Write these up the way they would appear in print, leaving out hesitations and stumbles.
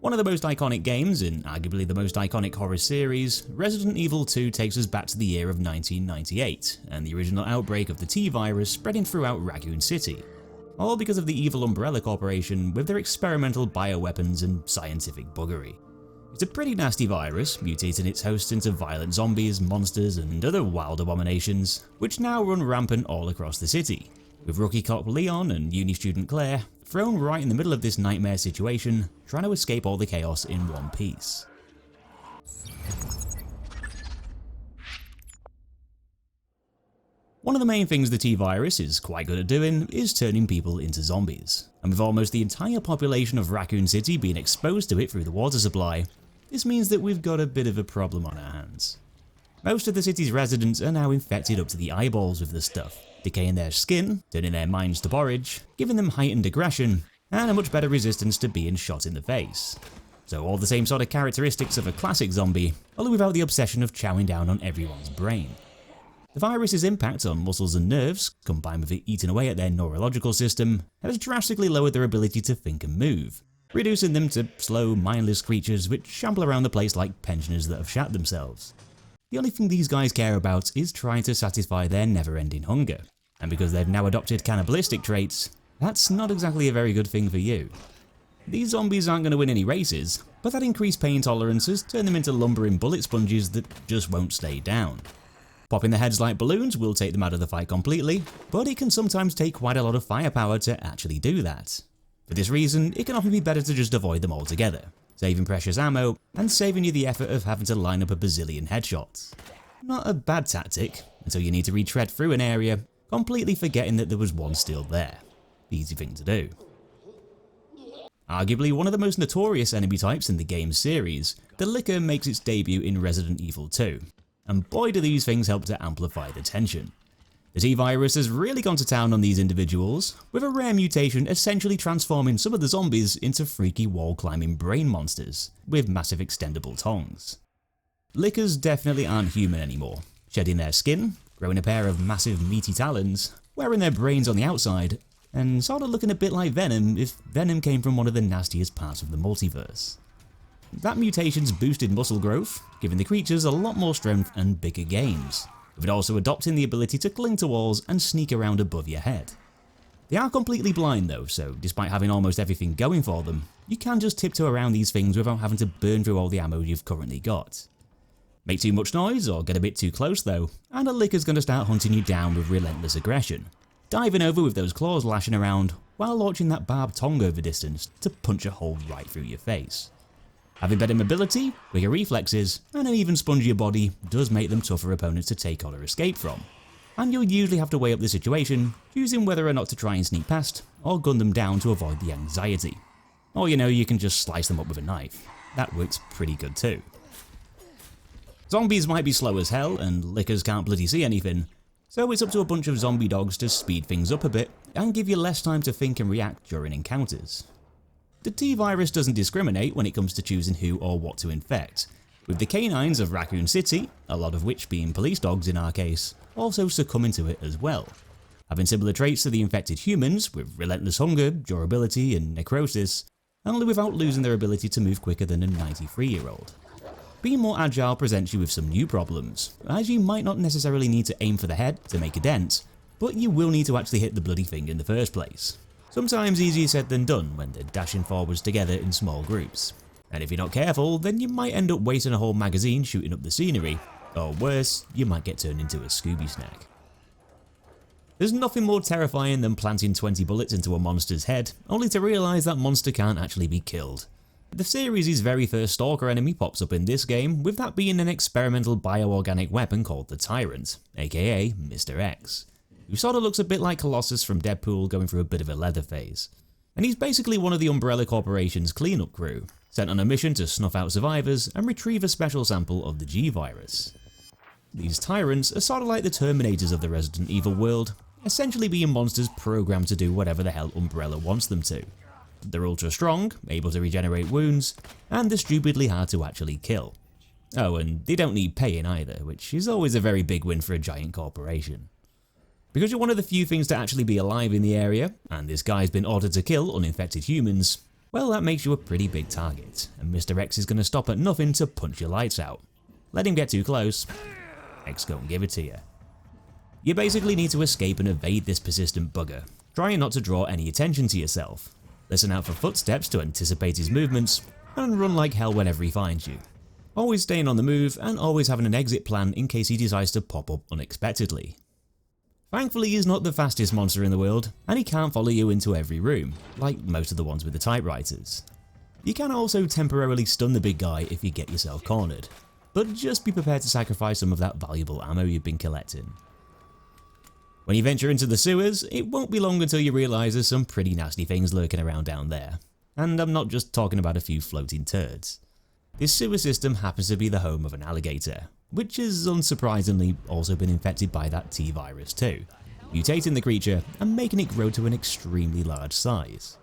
One of the most iconic games in arguably the most iconic horror series, Resident Evil 2 takes us back to the year of 1998 and the original outbreak of the T-virus spreading throughout Raccoon City. All because of the evil Umbrella Corporation with their experimental bioweapons and scientific buggery. It's a pretty nasty virus, mutating its hosts into violent zombies, monsters and other wild abominations, which now run rampant all across the city, with rookie cop Leon and uni student Claire thrown right in the middle of this nightmare situation, trying to escape all the chaos in one piece. One of the main things the T-virus is quite good at doing is turning people into zombies, and with almost the entire population of Raccoon City being exposed to it through the water supply, this means that we've got a bit of a problem on our hands. Most of the city's residents are now infected up to the eyeballs with the stuff, decaying their skin, turning their minds to porridge, giving them heightened aggression, and a much better resistance to being shot in the face. So all the same sort of characteristics of a classic zombie, only without the obsession of chowing down on everyone's brain. The virus's impact on muscles and nerves, combined with it eating away at their neurological system, has drastically lowered their ability to think and move, reducing them to slow, mindless creatures which shamble around the place like pensioners that have shat themselves. The only thing these guys care about is trying to satisfy their never-ending hunger, and because they've now adopted cannibalistic traits, that's not exactly a very good thing for you. These zombies aren't going to win any races, but that increased pain tolerance has turned them into lumbering bullet sponges that just won't stay down. Popping their heads like balloons will take them out of the fight completely, but it can sometimes take quite a lot of firepower to actually do that. For this reason, it can often be better to just avoid them altogether, saving precious ammo and saving you the effort of having to line up a bazillion headshots. Not a bad tactic, until you need to retread through an area, completely forgetting that there was one still there. Easy thing to do. Arguably one of the most notorious enemy types in the game's series, the Licker makes its debut in Resident Evil 2, and boy do these things help to amplify the tension. The T-virus has really gone to town on these individuals, with a rare mutation essentially transforming some of the zombies into freaky wall-climbing brain monsters, with massive extendable tongues. Lickers definitely aren't human anymore, shedding their skin, growing a pair of massive meaty talons, wearing their brains on the outside, and sort of looking a bit like Venom if Venom came from one of the nastiest parts of the multiverse. That mutation's boosted muscle growth, giving the creatures a lot more strength and bigger games, with it also adopting the ability to cling to walls and sneak around above your head. They are completely blind though, so despite having almost everything going for them, you can just tiptoe around these things without having to burn through all the ammo you've currently got. Make too much noise or get a bit too close though, and a Licker's going to start hunting you down with relentless aggression, diving over with those claws lashing around while launching that barbed tongue over distance to punch a hole right through your face. Having better mobility, quicker reflexes, and an even spongier body does make them tougher opponents to take on or escape from, and you'll usually have to weigh up the situation, choosing whether or not to try and sneak past, or gun them down to avoid the anxiety. Or you can just slice them up with a knife. That works pretty good too. Zombies might be slow as hell, and Lickers can't bloody see anything, so it's up to a bunch of zombie dogs to speed things up a bit, and give you less time to think and react during encounters. The T-virus doesn't discriminate when it comes to choosing who or what to infect, with the canines of Raccoon City, a lot of which being police dogs in our case, also succumbing to it as well, having similar traits to the infected humans with relentless hunger, durability and necrosis, only without losing their ability to move quicker than a 93-year-old. Being more agile presents you with some new problems, as you might not necessarily need to aim for the head to make a dent, but you will need to actually hit the bloody thing in the first place. Sometimes easier said than done when they're dashing forwards together in small groups. And if you're not careful, then you might end up wasting a whole magazine shooting up the scenery, or worse, you might get turned into a Scooby snack. There's nothing more terrifying than planting 20 bullets into a monster's head, only to realise that monster can't actually be killed. The series' very first stalker enemy pops up in this game, with that being an experimental bioorganic weapon called the Tyrant, aka Mr.X. who sort of looks a bit like Colossus from Deadpool going through a bit of a leather phase. And he's basically one of the Umbrella Corporation's cleanup crew, sent on a mission to snuff out survivors and retrieve a special sample of the G-virus. These Tyrants are sort of like the Terminators of the Resident Evil world, essentially being monsters programmed to do whatever the hell Umbrella wants them to. They're ultra strong, able to regenerate wounds, and they're stupidly hard to actually kill. Oh, and they don't need paying either, which is always a very big win for a giant corporation. Because you're one of the few things to actually be alive in the area, and this guy's been ordered to kill uninfected humans, Well, that makes you a pretty big target, and Mr. X is going to stop at nothing to punch your lights out. Let him get too close, X gon' give it to you. You basically need to escape and evade this persistent bugger, trying not to draw any attention to yourself. Listen out for footsteps to anticipate his movements, and run like hell whenever he finds you. Always staying on the move and always having an exit plan in case he decides to pop up unexpectedly. Thankfully, he's not the fastest monster in the world, and he can't follow you into every room, like most of the ones with the typewriters. You can also temporarily stun the big guy if you get yourself cornered, but just be prepared to sacrifice some of that valuable ammo you've been collecting. When you venture into the sewers, it won't be long until you realise there's some pretty nasty things lurking around down there, and I'm not just talking about a few floating turds. This sewer system happens to be the home of an alligator, which has unsurprisingly also been infected by that T-virus too, mutating the creature and making it grow to an extremely large size.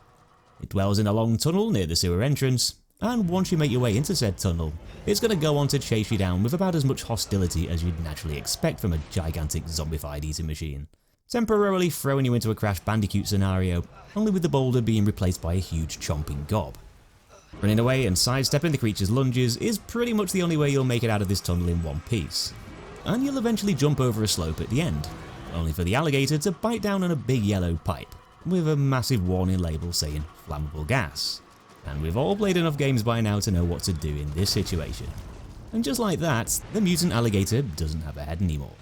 It dwells in a long tunnel near the sewer entrance, and once you make your way into said tunnel, it's going to go on to chase you down with about as much hostility as you'd naturally expect from a gigantic zombified eating machine, temporarily throwing you into a Crash Bandicoot scenario, only with the boulder being replaced by a huge chomping gob. Running away and sidestepping the creature's lunges is pretty much the only way you'll make it out of this tunnel in one piece, and you'll eventually jump over a slope at the end, only for the alligator to bite down on a big yellow pipe, with a massive warning label saying flammable gas. And we've all played enough games by now to know what to do in this situation. And just like that, the mutant alligator doesn't have a head anymore.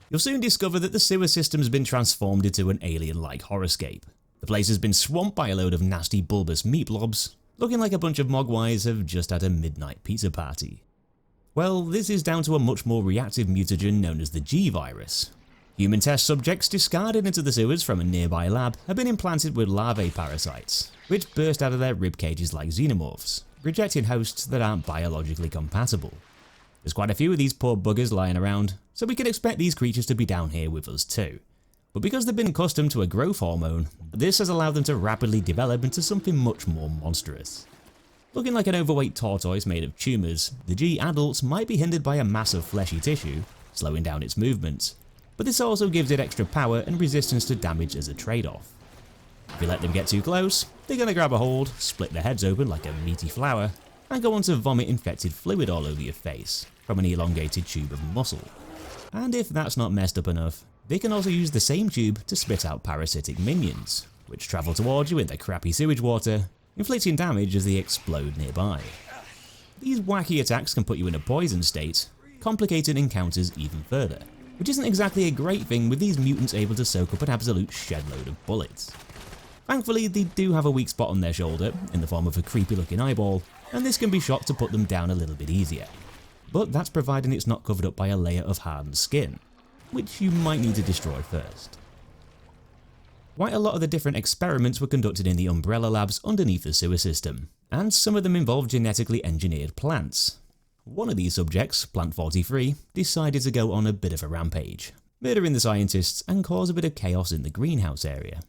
You'll soon discover that the sewer system's been transformed into an alien-like horrorscape. The place has been swamped by a load of nasty bulbous meat blobs, looking like a bunch of mogwais have just had a midnight pizza party. Well, this is down to a much more reactive mutagen known as the G-Virus. Human test subjects discarded into the sewers from a nearby lab have been implanted with larvae parasites, which burst out of their rib cages like xenomorphs, rejecting hosts that aren't biologically compatible. There's quite a few of these poor buggers lying around, so we can expect these creatures to be down here with us too. But because they've been accustomed to a growth hormone, this has allowed them to rapidly develop into something much more monstrous. Looking like an overweight tortoise made of tumours, the G-adults might be hindered by a mass of fleshy tissue, slowing down its movements, but this also gives it extra power and resistance to damage as a trade-off. If you let them get too close, they're going to grab a hold, split their heads open like a meaty flower, and go on to vomit infected fluid all over your face from an elongated tube of muscle. And if that's not messed up enough, they can also use the same tube to spit out parasitic minions, which travel towards you in the crappy sewage water, inflicting damage as they explode nearby. These wacky attacks can put you in a poisoned state, complicating encounters even further, which isn't exactly a great thing with these mutants able to soak up an absolute shedload of bullets. Thankfully, they do have a weak spot on their shoulder, in the form of a creepy looking eyeball, and this can be shot to put them down a little bit easier. But that's providing it's not covered up by a layer of hardened skin, which you might need to destroy first. Quite a lot of the different experiments were conducted in the Umbrella labs underneath the sewer system, and some of them involved genetically engineered plants. One of these subjects, Plant 43, decided to go on a bit of a rampage, murdering the scientists and cause a bit of chaos in the greenhouse area.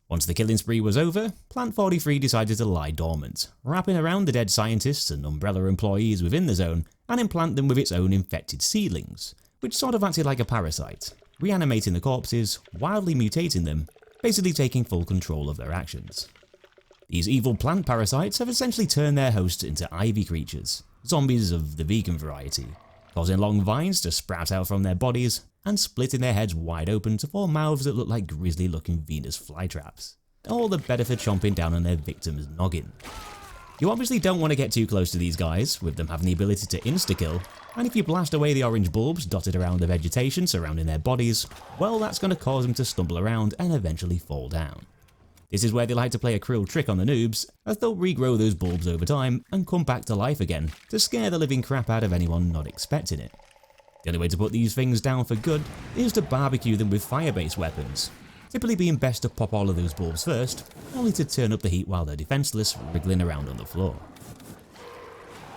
Once the killing spree was over, Plant 43 decided to lie dormant, wrapping around the dead scientists and Umbrella employees within the zone and implant them with its own infected seedlings, which sort of acted like a parasite, reanimating the corpses, wildly mutating them, basically taking full control of their actions. These evil plant parasites have essentially turned their hosts into ivy creatures, zombies of the vegan variety, causing long vines to sprout out from their bodies and splitting their heads wide open to form mouths that look like grisly looking Venus flytraps, all the better for chomping down on their victim's noggin. You obviously don't want to get too close to these guys, with them having the ability to insta-kill, and if you blast away the orange bulbs dotted around the vegetation surrounding their bodies, well, that's going to cause them to stumble around and eventually fall down. This is where they like to play a cruel trick on the noobs, as they'll regrow those bulbs over time and come back to life again to scare the living crap out of anyone not expecting it. The only way to put these things down for good is to barbecue them with fire-based weapons, typically being best to pop all of those bulbs first, only to turn up the heat while they're defenseless, wriggling around on the floor.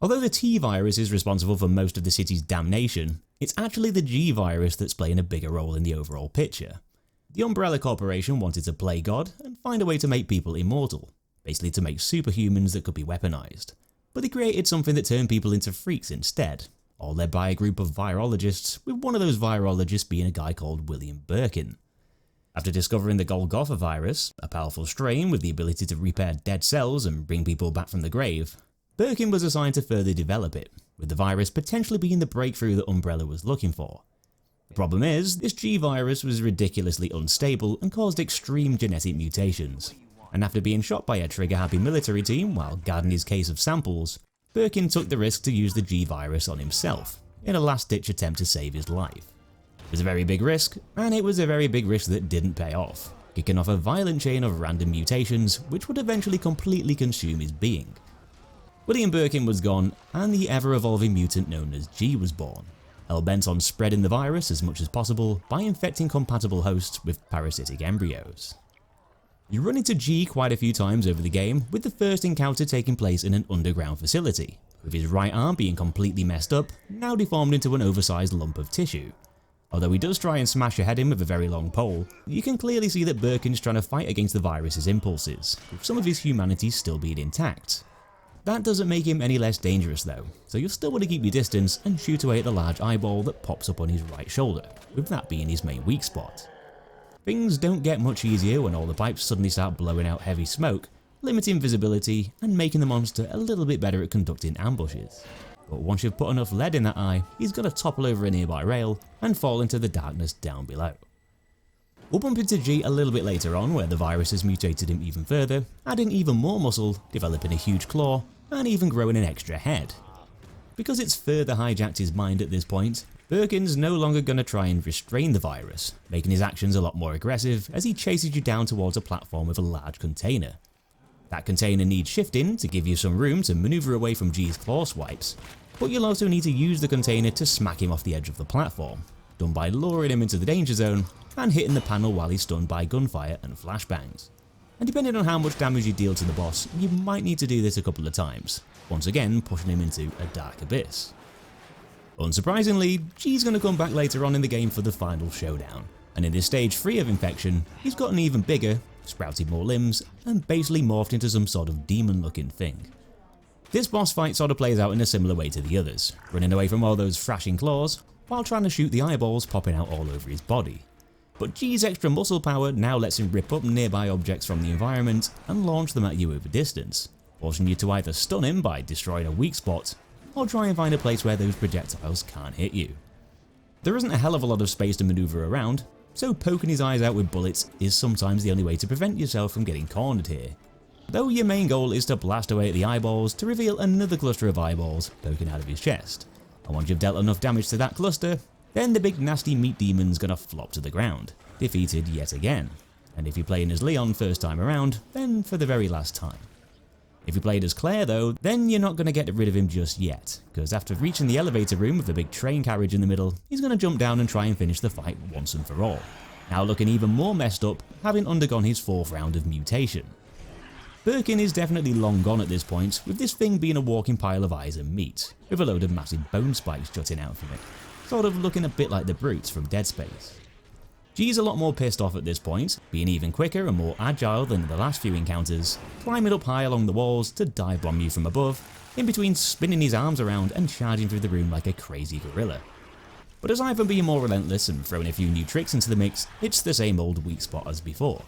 Although the T-virus is responsible for most of the city's damnation, it's actually the G-virus that's playing a bigger role in the overall picture. The Umbrella Corporation wanted to play God and find a way to make people immortal, basically to make superhumans that could be weaponized, but they created something that turned people into freaks instead, all led by a group of virologists, with one of those virologists being a guy called William Birkin. After discovering the Golgotha virus, a powerful strain with the ability to repair dead cells and bring people back from the grave, Birkin was assigned to further develop it, with the virus potentially being the breakthrough that Umbrella was looking for. The problem is, this G-virus was ridiculously unstable and caused extreme genetic mutations, and after being shot by a trigger-happy military team while guarding his case of samples, Birkin took the risk to use the G-virus on himself, in a last-ditch attempt to save his life. It was a very big risk, and it was a very big risk that didn't pay off, kicking off a violent chain of random mutations which would eventually completely consume his being. William Birkin was gone, and the ever-evolving mutant known as G was born, hell-bent on spreading the virus as much as possible by infecting compatible hosts with parasitic embryos. You run into G quite a few times over the game, with the first encounter taking place in an underground facility, with his right arm being completely messed up, now deformed into an oversized lump of tissue. Although he does try and smash ahead him with a very long pole, you can clearly see that Birkin's trying to fight against the virus's impulses, with some of his humanity still being intact. That doesn't make him any less dangerous though, so you'll still want to keep your distance and shoot away at the large eyeball that pops up on his right shoulder, with that being his main weak spot. Things don't get much easier when all the pipes suddenly start blowing out heavy smoke, limiting visibility and making the monster a little bit better at conducting ambushes. But once you've put enough lead in that eye, he's going to topple over a nearby rail and fall into the darkness down below. We'll bump into G a little bit later on where the virus has mutated him even further, adding even more muscle, developing a huge claw, and even growing an extra head. Because it's further hijacked his mind at this point, Birkin's no longer going to try and restrain the virus, making his actions a lot more aggressive as he chases you down towards a platform with a large container. That container needs shifting to give you some room to maneuver away from G's claw swipes, but you'll also need to use the container to smack him off the edge of the platform, done by luring him into the danger zone and hitting the panel while he's stunned by gunfire and flashbangs. And depending on how much damage you deal to the boss, you might need to do this a couple of times, once again pushing him into a dark abyss. Unsurprisingly, G's going to come back later on in the game for the final showdown, and in this stage 3 of infection, he's gotten even bigger, sprouted more limbs, and basically morphed into some sort of demon-looking thing. This boss fight sort of plays out in a similar way to the others, running away from all those thrashing claws, while trying to shoot the eyeballs popping out all over his body. But G's extra muscle power now lets him rip up nearby objects from the environment and launch them at you over distance, forcing you to either stun him by destroying a weak spot, or try and find a place where those projectiles can't hit you. There isn't a hell of a lot of space to maneuver around, so poking his eyes out with bullets is sometimes the only way to prevent yourself from getting cornered here. Though your main goal is to blast away at the eyeballs to reveal another cluster of eyeballs poking out of his chest, and once you've dealt enough damage to that cluster, then the big nasty meat demon's gonna flop to the ground, defeated yet again, and if you're playing as Leon first time around, then for the very last time. If you played as Claire though, then you're not going to get rid of him just yet, because after reaching the elevator room with the big train carriage in the middle, he's going to jump down and try and finish the fight once and for all, now looking even more messed up, having undergone his 4th round of mutation. Birkin is definitely long gone at this point, with this thing being a walking pile of eyes and meat, with a load of massive bone spikes jutting out from it, sort of looking a bit like the brutes from Dead Space. G's a lot more pissed off at this point, being even quicker and more agile than in the last few encounters, climbing up high along the walls to dive bomb you from above, in between spinning his arms around and charging through the room like a crazy gorilla. But aside from being more relentless and throwing a few new tricks into the mix, it's the same old weak spot as before,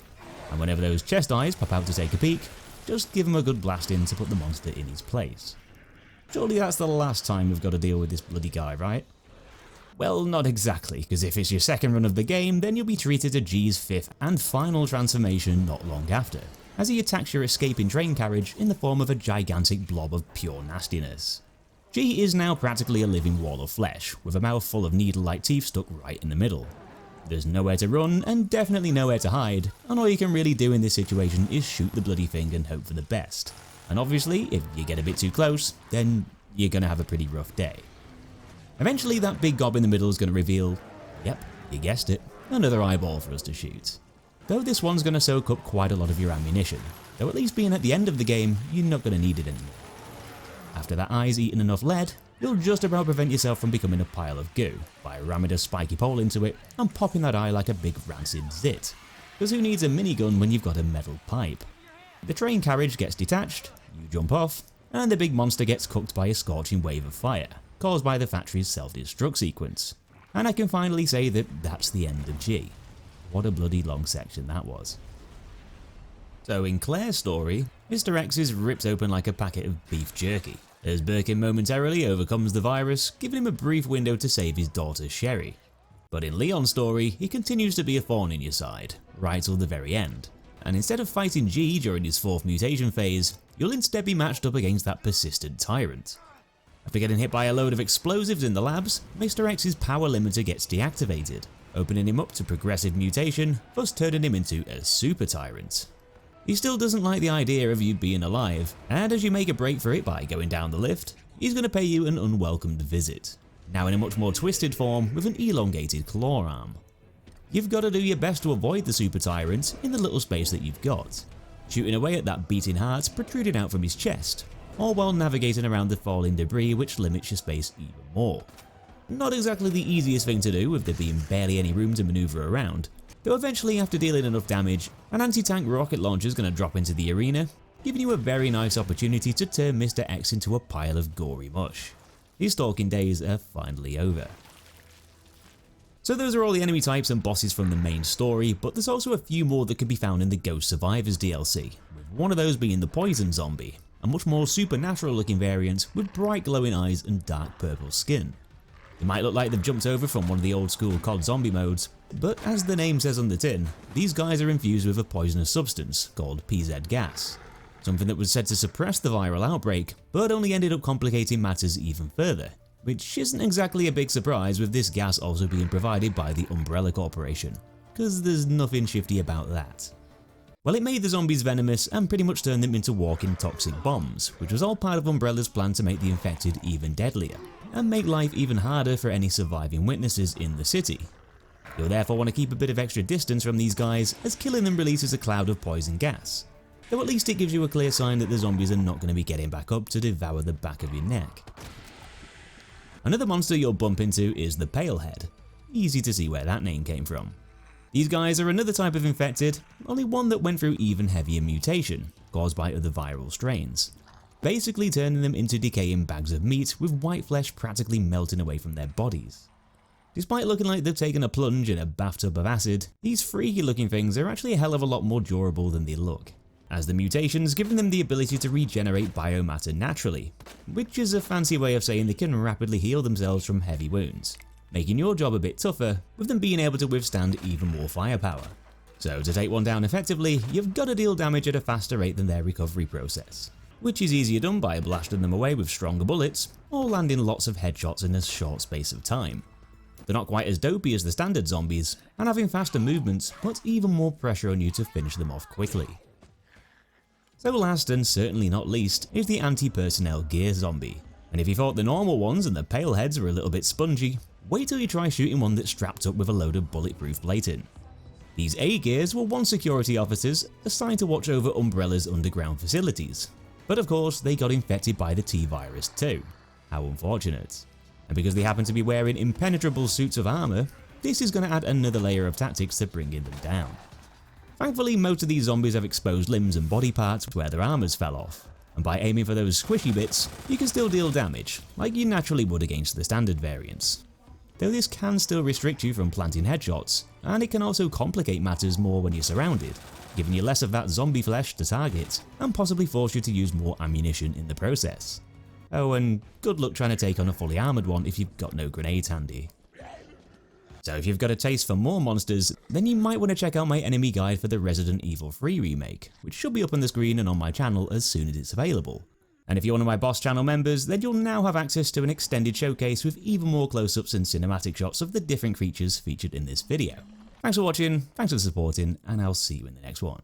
and whenever those chest eyes pop out to take a peek, just give him a good blast in to put the monster in his place. Surely that's the last time we've got to deal with this bloody guy, right? Well, not exactly, because if it's your second run of the game, then you'll be treated to G's 5th and final transformation not long after, as he attacks your escaping train carriage in the form of a gigantic blob of pure nastiness. G is now practically a living wall of flesh, with a mouth full of needle-like teeth stuck right in the middle. There's nowhere to run, and definitely nowhere to hide, and all you can really do in this situation is shoot the bloody thing and hope for the best. And obviously, if you get a bit too close, then you're gonna have a pretty rough day. Eventually that big gob in the middle is going to reveal, yep, you guessed it, another eyeball for us to shoot. Though this one's going to soak up quite a lot of your ammunition, though at least being at the end of the game, you're not going to need it anymore. After that eye's eaten enough lead, you'll just about prevent yourself from becoming a pile of goo by ramming a spiky pole into it and popping that eye like a big rancid zit. Because who needs a minigun when you've got a metal pipe? The train carriage gets detached, you jump off, and the big monster gets cooked by a scorching wave of fire, caused by the factory's self-destruct sequence, and I can finally say that that's the end of G. What a bloody long section that was. So in Claire's story, Mr. X is ripped open like a packet of beef jerky, as Birkin momentarily overcomes the virus, giving him a brief window to save his daughter Sherry. But in Leon's story, he continues to be a thorn in your side, right till the very end. And instead of fighting G during his 4th mutation phase, you'll instead be matched up against that persistent Tyrant. After getting hit by a load of explosives in the labs, Mr. X's power limiter gets deactivated, opening him up to progressive mutation, thus turning him into a super Tyrant. He still doesn't like the idea of you being alive, and as you make a break for it by going down the lift, he's going to pay you an unwelcomed visit, now in a much more twisted form with an elongated claw arm. You've got to do your best to avoid the super Tyrant in the little space that you've got, shooting away at that beating heart protruding out from his chest, all while navigating around the falling debris which limits your space even more. Not exactly the easiest thing to do with there being barely any room to maneuver around, though eventually after dealing enough damage, an anti-tank rocket launcher is going to drop into the arena, giving you a very nice opportunity to turn Mr. X into a pile of gory mush. His stalking days are finally over. So those are all the enemy types and bosses from the main story, but there's also a few more that can be found in the Ghost Survivors DLC, with one of those being the Poison Zombie, a much more supernatural looking variant with bright glowing eyes and dark purple skin. It might look like they've jumped over from one of the old school COD zombie modes, but as the name says on the tin, these guys are infused with a poisonous substance called PZ gas, something that was said to suppress the viral outbreak, but only ended up complicating matters even further, which isn't exactly a big surprise with this gas also being provided by the Umbrella Corporation, because there's nothing shifty about that. Well, it made the zombies venomous and pretty much turned them into walking toxic bombs, which was all part of Umbrella's plan to make the infected even deadlier, and make life even harder for any surviving witnesses in the city. You'll therefore want to keep a bit of extra distance from these guys, as killing them releases a cloud of poison gas, though at least it gives you a clear sign that the zombies are not going to be getting back up to devour the back of your neck. Another monster you'll bump into is the Palehead. Easy to see where that name came from. These guys are another type of infected, only one that went through even heavier mutation, caused by other viral strains, basically turning them into decaying bags of meat with white flesh practically melting away from their bodies. Despite looking like they've taken a plunge in a bathtub of acid, these freaky looking things are actually a hell of a lot more durable than they look, as the mutations giving them the ability to regenerate biomatter naturally, which is a fancy way of saying they can rapidly heal themselves from heavy wounds, making your job a bit tougher with them being able to withstand even more firepower. So to take one down effectively, you've got to deal damage at a faster rate than their recovery process, which is easier done by blasting them away with stronger bullets or landing lots of headshots in a short space of time. They're not quite as dopey as the standard zombies, and having faster movements puts even more pressure on you to finish them off quickly. So last and certainly not least is the anti-personnel gear zombie, and if you thought the normal ones and the Paleheads were a little bit spongy, wait till you try shooting one that's strapped up with a load of bulletproof plating. These A-gears were once security officers assigned to watch over Umbrella's underground facilities, but of course they got infected by the T-virus too. How unfortunate. And because they happen to be wearing impenetrable suits of armor, this is going to add another layer of tactics to bringing them down. Thankfully, most of these zombies have exposed limbs and body parts where their armors fell off, and by aiming for those squishy bits, you can still deal damage, like you naturally would against the standard variants. Though this can still restrict you from planting headshots, and it can also complicate matters more when you're surrounded, giving you less of that zombie flesh to target, and possibly force you to use more ammunition in the process. Oh, and good luck trying to take on a fully armoured one if you've got no grenades handy. So if you've got a taste for more monsters, then you might want to check out my enemy guide for the Resident Evil 3 remake, which should be up on the screen and on my channel as soon as it's available. And if you're one of my boss channel members, then you'll now have access to an extended showcase with even more close-ups and cinematic shots of the different creatures featured in this video. Thanks for watching, thanks for supporting, and I'll see you in the next one.